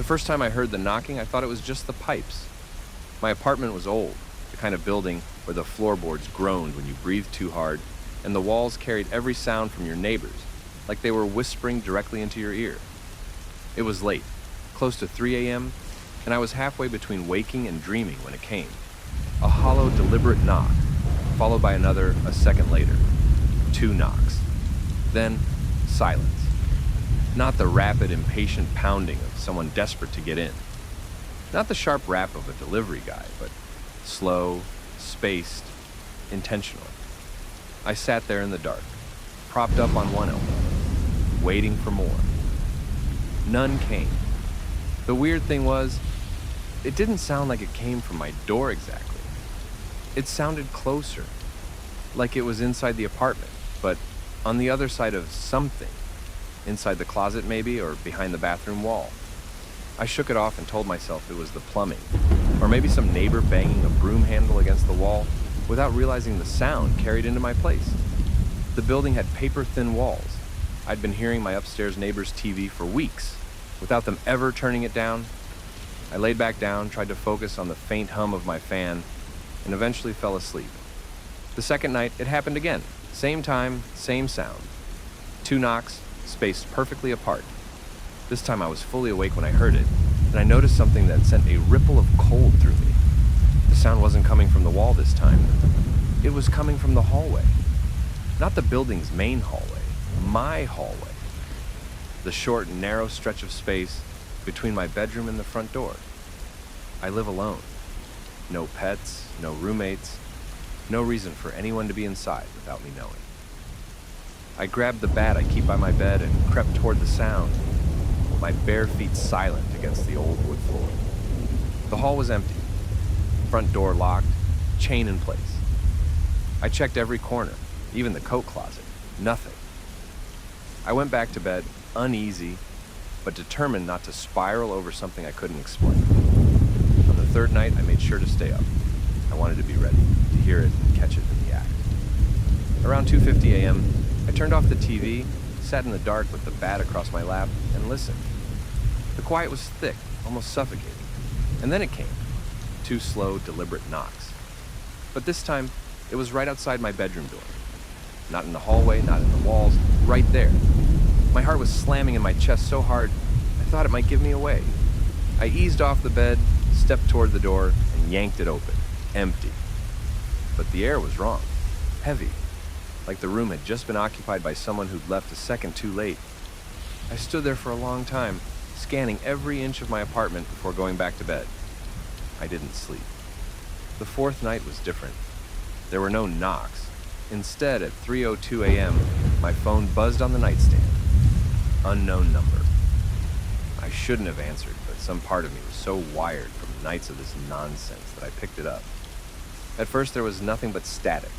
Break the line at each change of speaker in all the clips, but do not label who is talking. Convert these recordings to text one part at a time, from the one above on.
first time I heard the knocking, I thought it was just the pipes. My apartment was old, the kind of building where the floorboards groaned when you breathed too hard, and the walls carried every sound from your neighbors, like they were whispering directly into your ear. It was late, close to 3 a.m., and I was halfway between waking and dreaming when it came. A hollow, deliberate knock, followed by another a second later. 2 knocks. Then, silence. Not the rapid, impatient pounding of someone desperate to get in. Not the sharp rap of a delivery guy, but slow, spaced, intentional. I sat there in the dark, propped up on one elbow, waiting for more. None came. The weird thing was, it didn't sound like it came from my door exactly. It sounded closer, like it was inside the apartment, but on the other side of something. Inside the closet maybe, or behind the bathroom wall. I shook it off and told myself it was the plumbing, or maybe some neighbor banging a broom handle against the wall without realizing the sound carried into my place. The building had paper-thin walls. I'd been hearing my upstairs neighbor's TV for weeks, without them ever turning it down. I laid back down, tried to focus on the faint hum of my fan, and eventually fell asleep. The second night, it happened again. Same time, same sound. 2 knocks, spaced perfectly apart. This time I was fully awake when I heard it, and I noticed something that sent a ripple of cold through me. The sound wasn't coming from the wall this time. It was coming from the hallway. Not the building's main hallway, my hallway. The short, narrow stretch of space between my bedroom and the front door. I live alone. No pets, no roommates, no reason for anyone to be inside without me knowing. I grabbed the bat I keep by my bed and crept toward the sound, my bare feet silent against the old wood floor. The hall was empty, front door locked, chain in place. I checked every corner, even the coat closet. Nothing. I went back to bed, uneasy, but determined not to spiral over something I couldn't explain. On the third night, I made sure to stay up. I wanted to be ready, to hear it and catch it in the act. Around 2:50 a.m., I turned off the TV, sat in the dark with the bat across my lap, and listened. The quiet was thick, almost suffocating. And then it came. 2 slow, deliberate knocks. But this time, it was right outside my bedroom door. Not in the hallway, not in the walls, right there. My heart was slamming in my chest so hard, I thought it might give me away. I eased off the bed, stepped toward the door, and yanked it open. Empty. But the air was wrong. Heavy. Like the room had just been occupied by someone who'd left a second too late. I stood there for a long time, scanning every inch of my apartment before going back to bed. I didn't sleep. The 4th night was different. There were no knocks. Instead, at 3:02 a.m., my phone buzzed on the nightstand. Unknown number. I shouldn't have answered, but some part of me was so wired from nights of this nonsense that I picked it up. At first, there was nothing but static.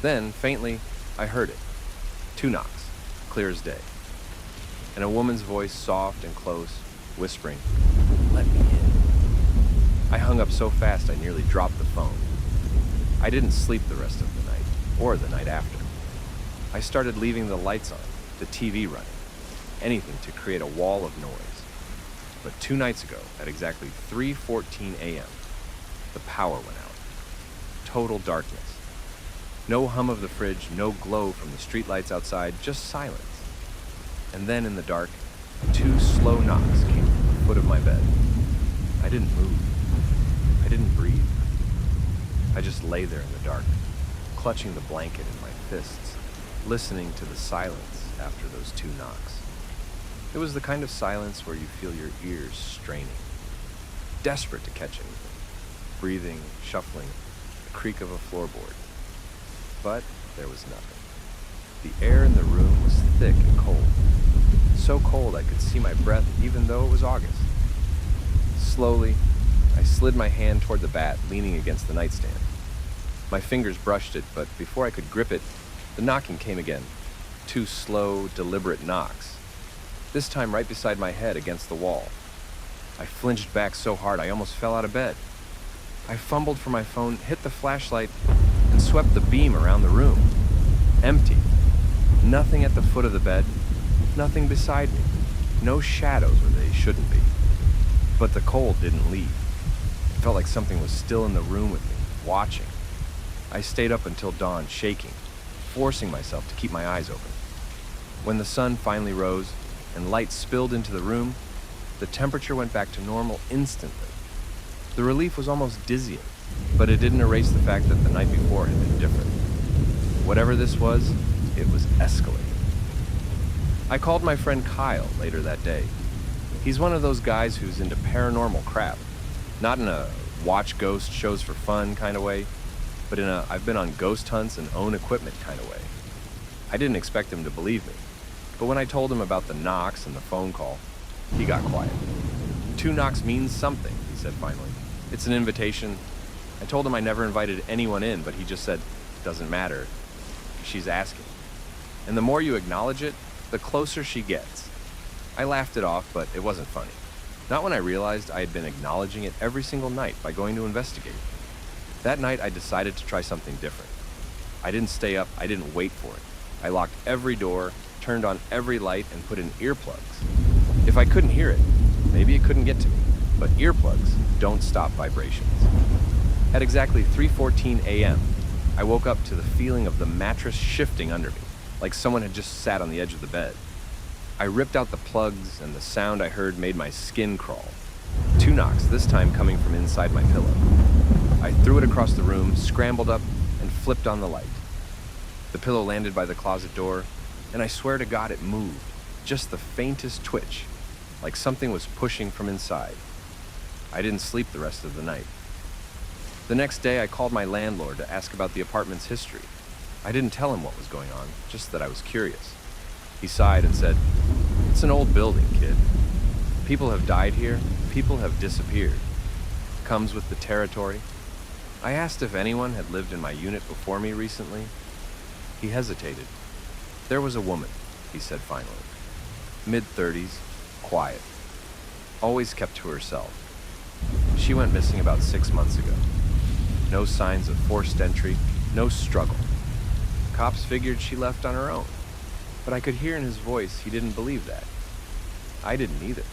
Then, faintly, I heard it. 2 knocks, clear as day. And a woman's voice, soft and close, whispering, "Let me in." I hung up so fast I nearly dropped the phone. I didn't sleep the rest of the night, or the night after. I started leaving the lights on, the TV running, anything to create a wall of noise. But 2 nights ago, at exactly 3:14 a.m., the power went out. Total darkness. No hum of the fridge, no glow from the streetlights outside, just silence. And then in the dark, 2 slow knocks came from the foot of my bed. I didn't move. I didn't breathe. I just lay there in the dark, clutching the blanket in my fists, listening to the silence after those 2 knocks. It was the kind of silence where you feel your ears straining, desperate to catch anything, breathing, shuffling, the creak of a floorboard. But there was nothing. The air in the room was thick and cold. So cold I could see my breath even though it was August. Slowly, I slid my hand toward the bat leaning against the nightstand. My fingers brushed it, but before I could grip it, the knocking came again. 2 slow, deliberate knocks. This time right beside my head against the wall. I flinched back so hard I almost fell out of bed. I fumbled for my phone, hit the flashlight, and swept the beam around the room. Empty. Nothing at the foot of the bed. Nothing beside me. No shadows where they shouldn't be. But the cold didn't leave. It felt like something was still in the room with me, watching. I stayed up until dawn, shaking, forcing myself to keep my eyes open. When the sun finally rose and light spilled into the room, the temperature went back to normal instantly. The relief was almost dizzying, but it didn't erase the fact that the night before had been different. Whatever this was, it was escalating. I called my friend Kyle later that day. He's one of those guys who's into paranormal crap. Not in a watch ghost shows for fun kind of way, but in a I've been on ghost hunts and own equipment kind of way. I didn't expect him to believe me, but when I told him about the knocks and the phone call, he got quiet. 2 knocks means something, he said finally. It's an invitation. I told him I never invited anyone in, but he just said, doesn't matter. She's asking. And the more you acknowledge it, the closer she gets. I laughed it off, but it wasn't funny. Not when I realized I had been acknowledging it every single night by going to investigate. That night, I decided to try something different. I didn't stay up, I didn't wait for it. I locked every door, turned on every light, and put in earplugs. If I couldn't hear it, maybe it couldn't get to me, but earplugs don't stop vibrations. At exactly 3:14 a.m., I woke up to the feeling of the mattress shifting under me, like someone had just sat on the edge of the bed. I ripped out the plugs, and the sound I heard made my skin crawl. 2 knocks, this time coming from inside my pillow. I threw it across the room, scrambled up, and flipped on the light. The pillow landed by the closet door, and I swear to God it moved, just the faintest twitch, like something was pushing from inside. I didn't sleep the rest of the night. The next day, I called my landlord to ask about the apartment's history. I didn't tell him what was going on, just that I was curious. He sighed and said, "It's an old building, kid. People have died here, people have disappeared. Comes with the territory." I asked if anyone had lived in my unit before me recently. He hesitated. "There was a woman," he said finally. Mid-30s, quiet. Always kept to herself. She went missing about 6 months ago. No signs of forced entry, no struggle. Cops figured she left on her own, but I could hear in his voice he didn't believe that. I didn't either.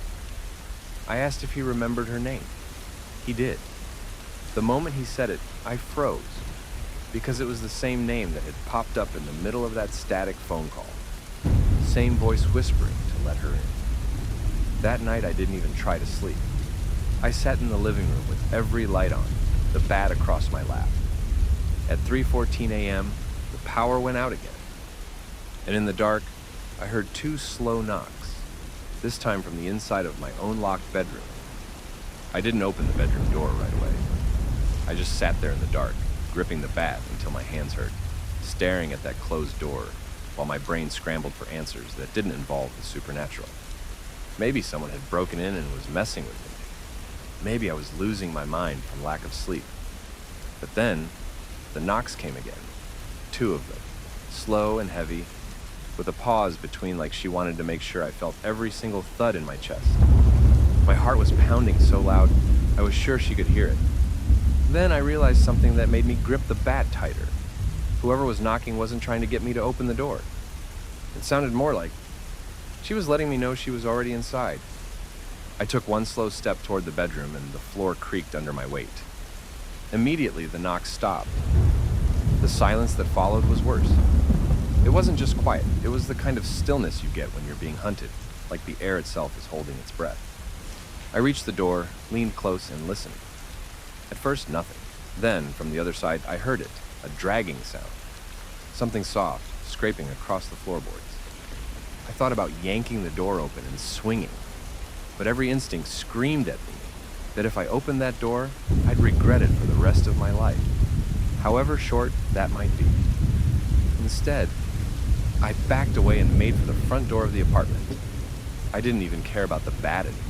I asked if he remembered her name. He did. The moment he said it, I froze, because it was the same name that had popped up in the middle of that static phone call. Same voice whispering to let her in. That night I didn't even try to sleep. I sat in the living room with every light on, the bat across my lap. At 3:14 a.m., the power went out again. And in the dark, I heard 2 slow knocks, this time from the inside of my own locked bedroom. I didn't open the bedroom door right away. I just sat there in the dark, gripping the bat until my hands hurt, staring at that closed door while my brain scrambled for answers that didn't involve the supernatural. Maybe someone had broken in and was messing with me. Maybe I was losing my mind from lack of sleep. But then, the knocks came again. 2 of them, slow and heavy, with a pause between like she wanted to make sure I felt every single thud in my chest. My heart was pounding so loud, I was sure she could hear it. Then I realized something that made me grip the bat tighter. Whoever was knocking wasn't trying to get me to open the door. It sounded more like she was letting me know she was already inside. I took 1 slow step toward the bedroom and the floor creaked under my weight. Immediately, the knocks stopped. The silence that followed was worse. It wasn't just quiet, it was the kind of stillness you get when you're being hunted, like the air itself is holding its breath. I reached the door, leaned close, and listened. At first, nothing. Then, from the other side, I heard it, a dragging sound. Something soft, scraping across the floorboards. I thought about yanking the door open and swinging, but every instinct screamed at me that if I opened that door, I'd regret it for the rest of my life, however short that might be. Instead, I backed away and made for the front door of the apartment. I didn't even care about the bat anymore.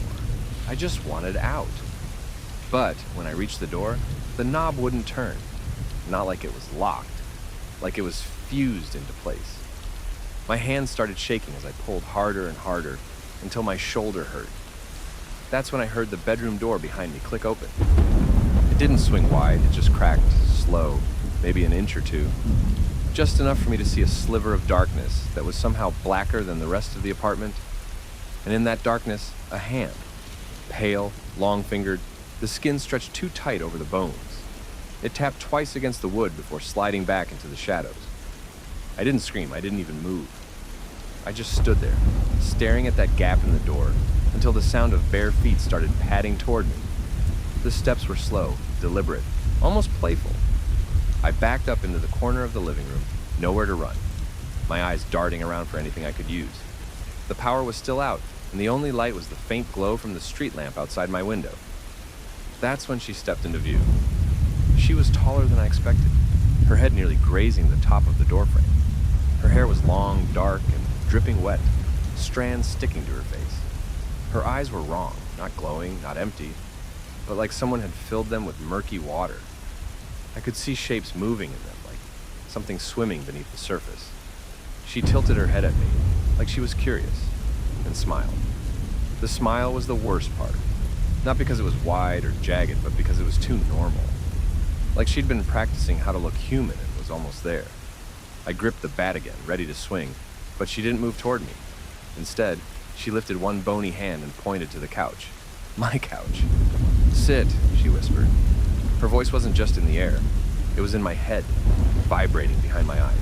I just wanted out. But when I reached the door, the knob wouldn't turn. Not like it was locked, like it was fused into place. My hands started shaking as I pulled harder and harder until my shoulder hurt. That's when I heard the bedroom door behind me click open. It didn't swing wide, it just cracked, slow, maybe an inch or 2. Just enough for me to see a sliver of darkness that was somehow blacker than the rest of the apartment. And in that darkness, a hand. Pale, long-fingered, the skin stretched too tight over the bones. It tapped twice against the wood before sliding back into the shadows. I didn't scream, I didn't even move. I just stood there, staring at that gap in the door, until the sound of bare feet started padding toward me. The steps were slow, deliberate, almost playful. I backed up into the corner of the living room, nowhere to run, my eyes darting around for anything I could use. The power was still out, and the only light was the faint glow from the street lamp outside my window. That's when she stepped into view. She was taller than I expected, her head nearly grazing the top of the doorframe. Her hair was long, dark, and dripping wet, strands sticking to her face. Her eyes were wrong, not glowing, not empty, but like someone had filled them with murky water. I could see shapes moving in them, like something swimming beneath the surface. She tilted her head at me, like she was curious, and smiled. The smile was the worst part, not because it was wide or jagged, but because it was too normal. Like she'd been practicing how to look human and was almost there. I gripped the bat again, ready to swing, but she didn't move toward me. Instead, she lifted one bony hand and pointed to the couch. My couch. "Sit," she whispered. Her voice wasn't just in the air. It was in my head, vibrating behind my eyes.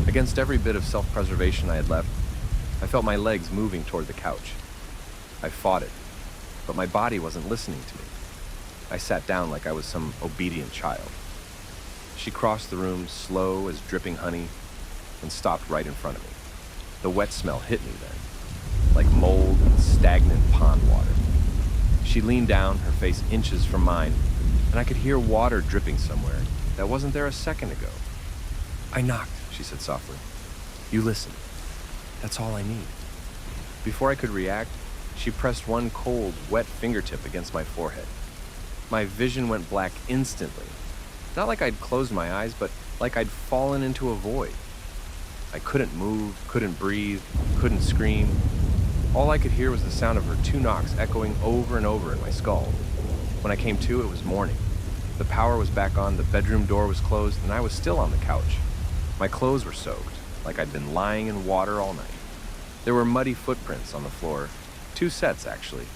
Against every bit of self-preservation I had left, I felt my legs moving toward the couch. I fought it, but my body wasn't listening to me. I sat down like I was some obedient child. She crossed the room, slow as dripping honey, and stopped right in front of me. The wet smell hit me then, like mold and stagnant pond water. She leaned down, her face inches from mine, and I could hear water dripping somewhere that wasn't there a second ago. "I knocked," she said softly. "You listen. That's all I need." Before I could react, she pressed one cold, wet fingertip against my forehead. My vision went black instantly. Not like I'd closed my eyes, but like I'd fallen into a void. I couldn't move, couldn't breathe, couldn't scream. All I could hear was the sound of her two knocks echoing over and over in my skull. When I came to, it was morning. The power was back on, the bedroom door was closed, and I was still on the couch. My clothes were soaked, like I'd been lying in water all night. There were muddy footprints on the floor, 2 sets actually.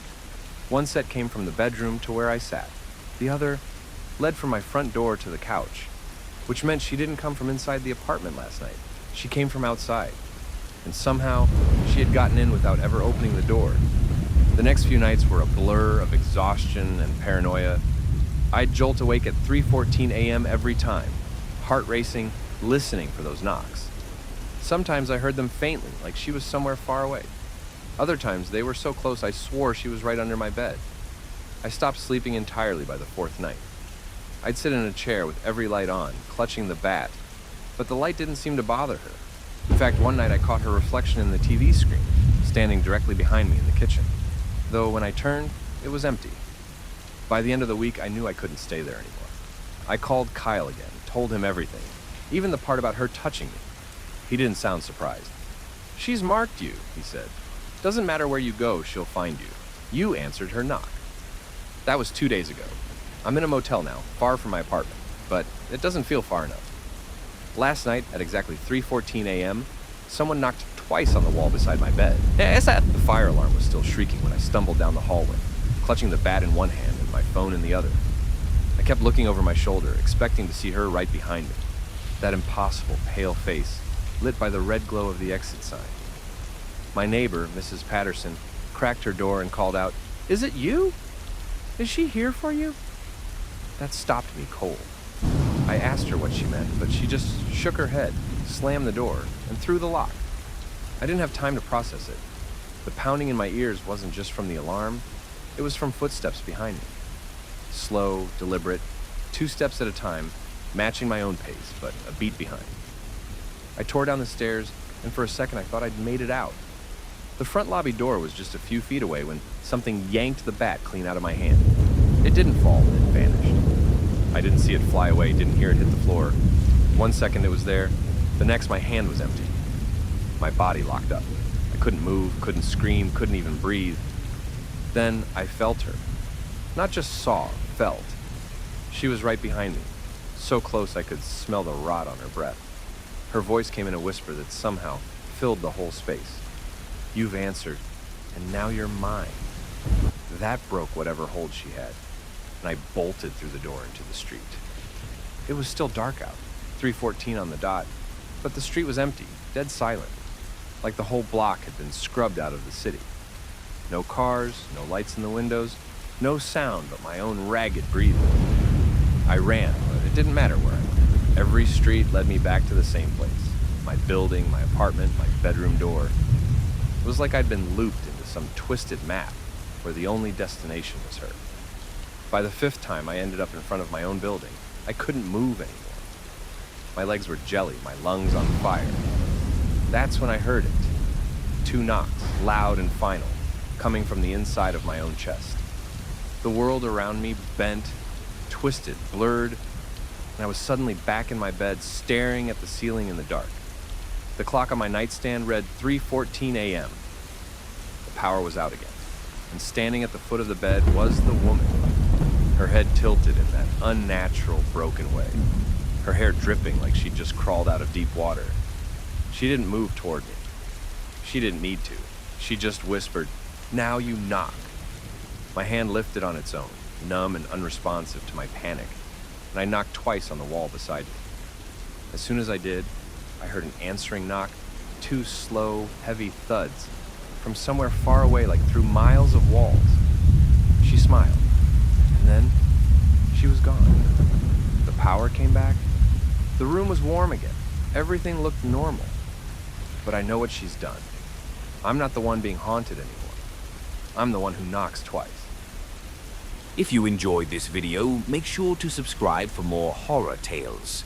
One set came from the bedroom to where I sat. The other led from my front door to the couch, which meant she didn't come from inside the apartment last night. She came from outside, and somehow she had gotten in without ever opening the door. The next few nights were a blur of exhaustion and paranoia. I'd jolt awake at 3:14 a.m. every time, heart racing, listening for those knocks. Sometimes I heard them faintly, like she was somewhere far away. Other times they were so close I swore she was right under my bed. I stopped sleeping entirely by the 4th night. I'd sit in a chair with every light on, clutching the bat, but the light didn't seem to bother her. In fact, one night I caught her reflection in the TV screen, standing directly behind me in the kitchen. Though when I turned, it was empty. By the end of the week, I knew I couldn't stay there anymore. I called Kyle again, told him everything, even the part about her touching me. He didn't sound surprised. "She's marked you," he said. "Doesn't matter where you go, she'll find you. You answered her knock." That was 2 days ago. I'm in a motel now, far from my apartment, but it doesn't feel far enough. Last night, at exactly 3:14 a.m., someone knocked twice on the wall beside my bed. The fire alarm was still shrieking when I stumbled down the hallway, clutching the bat in one hand and my phone in the other. I kept looking over my shoulder, expecting to see her right behind me. That impossible pale face, lit by the red glow of the exit sign. My neighbor, Mrs. Patterson, cracked her door and called out, "Is it you? Is she here for you?" That stopped me cold. I asked her what she meant, but she just shook her head, slammed the door, and threw the lock. I didn't have time to process it. The pounding in my ears wasn't just from the alarm, it was from footsteps behind me. Slow, deliberate, 2 steps at a time, matching my own pace, but a beat behind. I tore down the stairs, and for a second I thought I'd made it out. The front lobby door was just a few feet away when something yanked the bat clean out of my hand. It didn't fall, it vanished. I didn't see it fly away, didn't hear it hit the floor. 1 second it was there, the next my hand was empty. My body locked up. I couldn't move, couldn't scream, couldn't even breathe. Then I felt her. Not just saw, felt. She was right behind me, so close I could smell the rot on her breath. Her voice came in a whisper that somehow filled the whole space. "You've answered, and now you're mine." That broke whatever hold she had, and I bolted through the door into the street. It was still dark out, 3:14 on the dot, but the street was empty, dead silent, like the whole block had been scrubbed out of the city. No cars, no lights in the windows, no sound but my own ragged breathing. I ran, but it didn't matter where I went. Every street led me back to the same place. My building, my apartment, my bedroom door. It was like I'd been looped into some twisted map where the only destination was her. By the 5th time I ended up in front of my own building, I couldn't move anymore. My legs were jelly, my lungs on fire. That's when I heard it. 2 knocks, loud and final, coming from the inside of my own chest. The world around me bent, twisted, blurred, and I was suddenly back in my bed staring at the ceiling in the dark. The clock on my nightstand read 3:14 a.m. The power was out again, and standing at the foot of the bed was the woman, her head tilted in that unnatural, broken way, her hair dripping like she'd just crawled out of deep water. She didn't move toward me. She didn't need to. She just whispered, "Now you knock." My hand lifted on its own, numb and unresponsive to my panic, and I knocked twice on the wall beside me. As soon as I did, I heard an answering knock, 2 slow, heavy thuds, from somewhere far away, like through miles of walls. She smiled, and then she was gone. The power came back. The room was warm again. Everything looked normal. But I know what she's done. I'm not the one being haunted anymore. I'm the one who knocks twice.
If you enjoyed this video, make sure to subscribe for more horror tales.